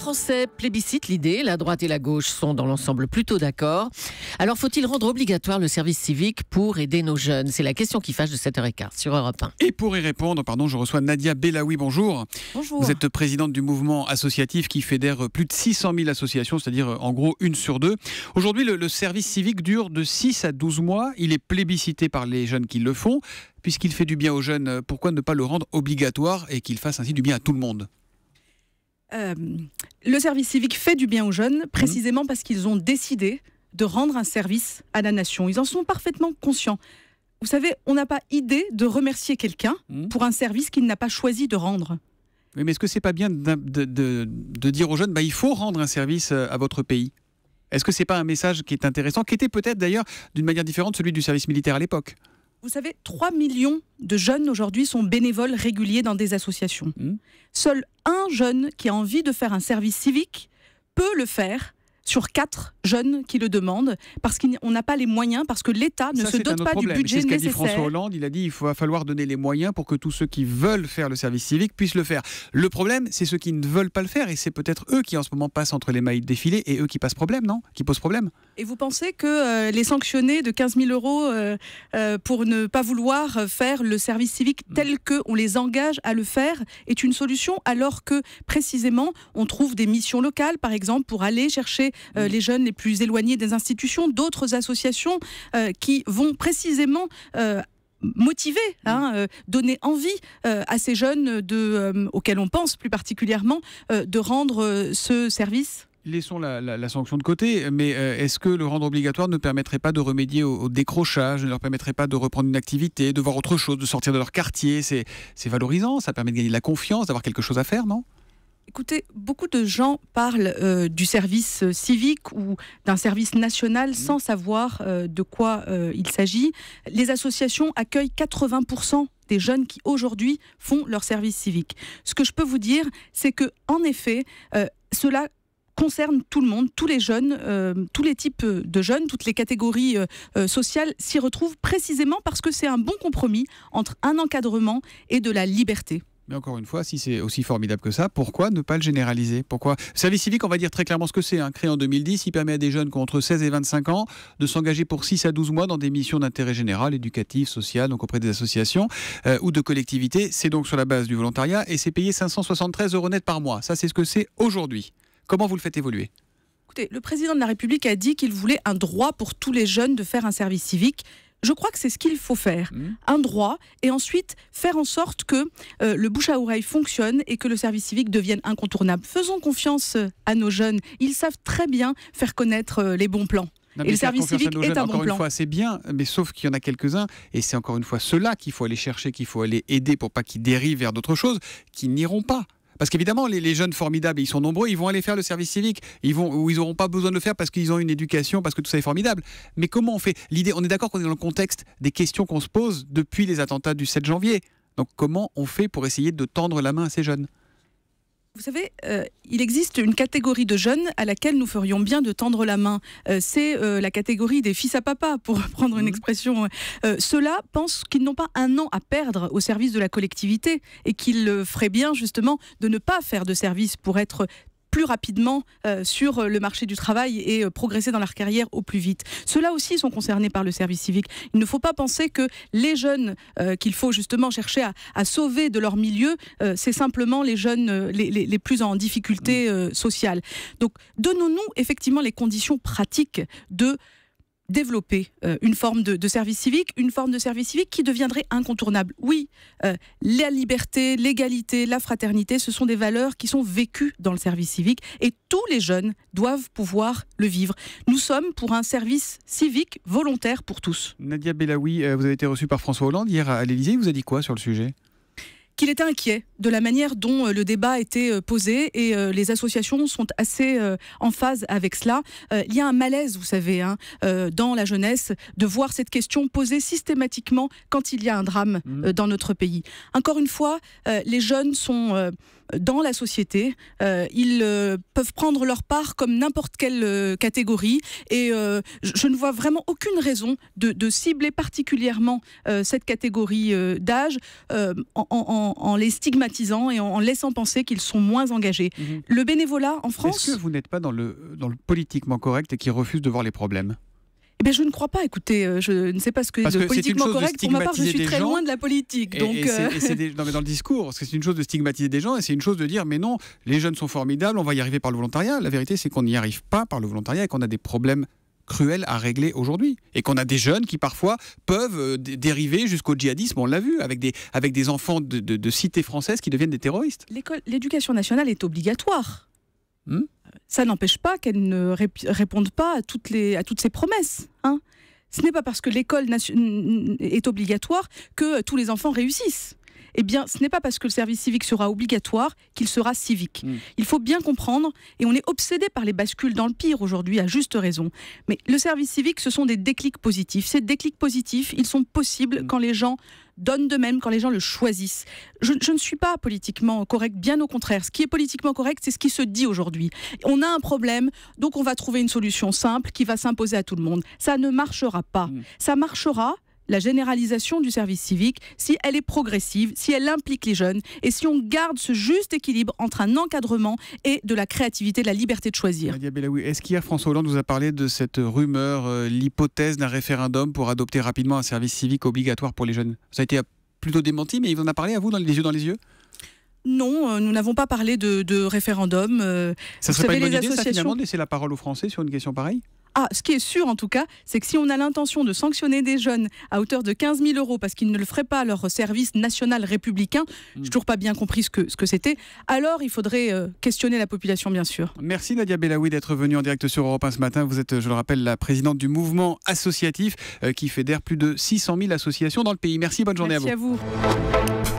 Français plébiscitent l'idée, la droite et la gauche sont dans l'ensemble plutôt d'accord. Alors faut-il rendre obligatoire le service civique pour aider nos jeunes? C'est la question qui fâche de 7h15 sur Europe 1. Et pour y répondre, je reçois Nadia Bellaoui, bonjour. Bonjour. Vous êtes présidente du mouvement associatif qui fédère plus de 600 000 associations, c'est-à-dire en gros 1 sur 2. Aujourd'hui, le service civique dure de 6 à 12 mois. Il est plébiscité par les jeunes qui le font. Puisqu'il fait du bien aux jeunes, pourquoi ne pas le rendre obligatoire et qu'il fasse ainsi du bien à tout le monde ? Le service civique fait du bien aux jeunes précisément parce qu'ils ont décidé de rendre un service à la nation. Ils en sont parfaitement conscients. Vous savez, on n'a pas idée de remercier quelqu'un pour un service qu'il n'a pas choisi de rendre. Oui, mais est-ce que c'est pas bien de dire aux jeunes il faut rendre un service à votre pays ? Est-ce que c'est pas un message qui est intéressant, qui était peut-être d'ailleurs d'une manière différente celui du service militaire à l'époque ? Vous savez, 3 millions de jeunes aujourd'hui sont bénévoles réguliers dans des associations. Seul un jeune qui a envie de faire un service civique peut le faire sur 4 jeunes qui le demandent, parce qu'on n'a pas les moyens, parce que l'État ne se dote pas du budget nécessaire. C'est ce qu'a dit François Hollande, il a dit qu'il va falloir donner les moyens pour que tous ceux qui veulent faire le service civique puissent le faire. Le problème, c'est ceux qui ne veulent pas le faire, et c'est peut-être eux qui en ce moment passent entre les mailles des filets, et eux qui posent problème, non ? Qui posent problème. Et vous pensez que les sanctionner de 15 000 € pour ne pas vouloir faire le service civique tel qu'on les engage à le faire est une solution, alors que précisément on trouve des missions locales, par exemple, pour aller chercher les jeunes les plus éloignés des institutions, d'autres associations qui vont précisément motiver, donner envie à ces jeunes auxquels on pense plus particulièrement de rendre ce service. Laissons la sanction de côté, mais est-ce que le rendre obligatoire ne permettrait pas de remédier au décrochage, ne leur permettrait pas de reprendre une activité, de voir autre chose, de sortir de leur quartier ? C'est valorisant, ça permet de gagner de la confiance, d'avoir quelque chose à faire, non ? Écoutez, beaucoup de gens parlent du service civique ou d'un service national sans savoir de quoi il s'agit. Les associations accueillent 80% des jeunes qui aujourd'hui font leur service civique. Ce que je peux vous dire, c'est que en effet, cela concerne tout le monde, tous les jeunes, tous les types de jeunes, toutes les catégories sociales s'y retrouvent précisément parce que c'est un bon compromis entre un encadrement et de la liberté. Mais encore une fois, si c'est aussi formidable que ça, pourquoi ne pas le généraliser ? Pourquoi ? Le service civique, on va dire très clairement ce que c'est. Créé en 2010, il permet à des jeunes qui ont entre 16 et 25 ans de s'engager pour 6 à 12 mois dans des missions d'intérêt général, éducatif, social, donc auprès des associations ou de collectivités. C'est donc sur la base du volontariat et c'est payé 573 € net par mois. Ça, c'est ce que c'est aujourd'hui. Comment vous le faites évoluer ? Écoutez, le président de la République a dit qu'il voulait un droit pour tous les jeunes de faire un service civique. Je crois que c'est ce qu'il faut faire, un droit, et ensuite faire en sorte que le bouche à oreille fonctionne et que le service civique devienne incontournable. Faisons confiance à nos jeunes, ils savent très bien faire connaître les bons plans. Et le service civique est un bon plan. Encore une fois, c'est bien, mais sauf qu'il y en a quelques-uns, et c'est encore une fois ceux-là qu'il faut aller chercher, qu'il faut aller aider pour pas qu'ils dérivent vers d'autres choses, qui n'iront pas. Parce qu'évidemment, les jeunes formidables, ils sont nombreux, ils vont aller faire le service civique. Ils n'auront pas besoin de le faire parce qu'ils ont une éducation, parce que tout ça est formidable. Mais comment on fait ? L'idée, on est d'accord qu'on est dans le contexte des questions qu'on se pose depuis les attentats du 7 janvier. Donc comment on fait pour essayer de tendre la main à ces jeunes ? Vous savez, il existe une catégorie de jeunes à laquelle nous ferions bien de tendre la main. C'est la catégorie des fils à papa, pour prendre une expression. Ceux-là pensent qu'ils n'ont pas un an à perdre au service de la collectivité et qu'ils feraient bien justement de ne pas faire de service pour être plus rapidement sur le marché du travail et progresser dans leur carrière au plus vite. Ceux-là aussi sont concernés par le service civique. Il ne faut pas penser que les jeunes qu'il faut justement chercher à sauver de leur milieu, c'est simplement les jeunes les plus en difficulté sociale. Donc donnons-nous effectivement les conditions pratiques de développer une forme de service civique, qui deviendrait incontournable. Oui, la liberté, l'égalité, la fraternité, ce sont des valeurs qui sont vécues dans le service civique et tous les jeunes doivent pouvoir le vivre. Nous sommes pour un service civique volontaire pour tous. Nadia Bellaoui, vous avez été reçue par François Hollande hier à l'Élysée, il vous a dit quoi sur le sujet ? Qu'il était inquiet de la manière dont le débat était posé et les associations sont assez en phase avec cela. Il y a un malaise, vous savez, dans la jeunesse, de voir cette question posée systématiquement quand il y a un drame dans notre pays. Encore une fois, les jeunes sont dans la société. Ils peuvent prendre leur part comme n'importe quelle catégorie. Et je ne vois vraiment aucune raison de cibler particulièrement cette catégorie d'âge en les stigmatisant et en laissant penser qu'ils sont moins engagés. Le bénévolat en France... Est-ce que vous n'êtes pas dans le politiquement correct et qui refuse de voir les problèmes ? Eh bien, je ne crois pas. Écoutez, je ne sais pas ce que est politiquement correct. Pour ma part, je suis très loin de la politique. Donc, non, mais dans le discours, parce que c'est une chose de stigmatiser des gens et c'est une chose de dire mais non, les jeunes sont formidables, on va y arriver par le volontariat. La vérité, c'est qu'on n'y arrive pas par le volontariat et qu'on a des problèmes cruels à régler aujourd'hui. Et qu'on a des jeunes qui parfois peuvent dériver jusqu'au djihadisme, on l'a vu, avec des enfants de cités françaises qui deviennent des terroristes. L'éducation nationale est obligatoire. Ça n'empêche pas qu'elle ne réponde pas à toutes ces promesses. Hein. Ce n'est pas parce que l'école est obligatoire que tous les enfants réussissent. Eh bien, ce n'est pas parce que le service civique sera obligatoire qu'il sera civique. Il faut bien comprendre, et on est obsédé par les bascules dans le pire aujourd'hui, à juste raison. Mais le service civique, ce sont des déclics positifs. Ces déclics positifs, ils sont possibles quand les gens donnent de même, quand les gens le choisissent. Je ne suis pas politiquement correcte, bien au contraire. Ce qui est politiquement correct, c'est ce qui se dit aujourd'hui. On a un problème, donc on va trouver une solution simple qui va s'imposer à tout le monde. Ça ne marchera pas. Ça marchera, la généralisation du service civique, si elle est progressive, si elle implique les jeunes et si on garde ce juste équilibre entre un encadrement et de la créativité, de la liberté de choisir. Nadia Belaoui, est-ce qu'hier François Hollande vous a parlé de cette rumeur, l'hypothèse d'un référendum pour adopter rapidement un service civique obligatoire pour les jeunes ? Ça a été plutôt démenti, mais il vous en a parlé à vous, les yeux dans les yeux ? Non, nous n'avons pas parlé de référendum. Ça serait pas une bonne idée, ça, finalement, de laisser la parole aux Français sur une question pareille ? Ce qui est sûr en tout cas, c'est que si on a l'intention de sanctionner des jeunes à hauteur de 15 000 € parce qu'ils ne le feraient pas à leur service national républicain, je n'ai toujours pas bien compris ce que c'était, alors il faudrait questionner la population bien sûr. Merci Nadia Belaoui d'être venue en direct sur Europe 1 ce matin. Vous êtes, je le rappelle, la présidente du mouvement associatif qui fédère plus de 600 000 associations dans le pays. Merci, bonne journée à vous. Merci à vous.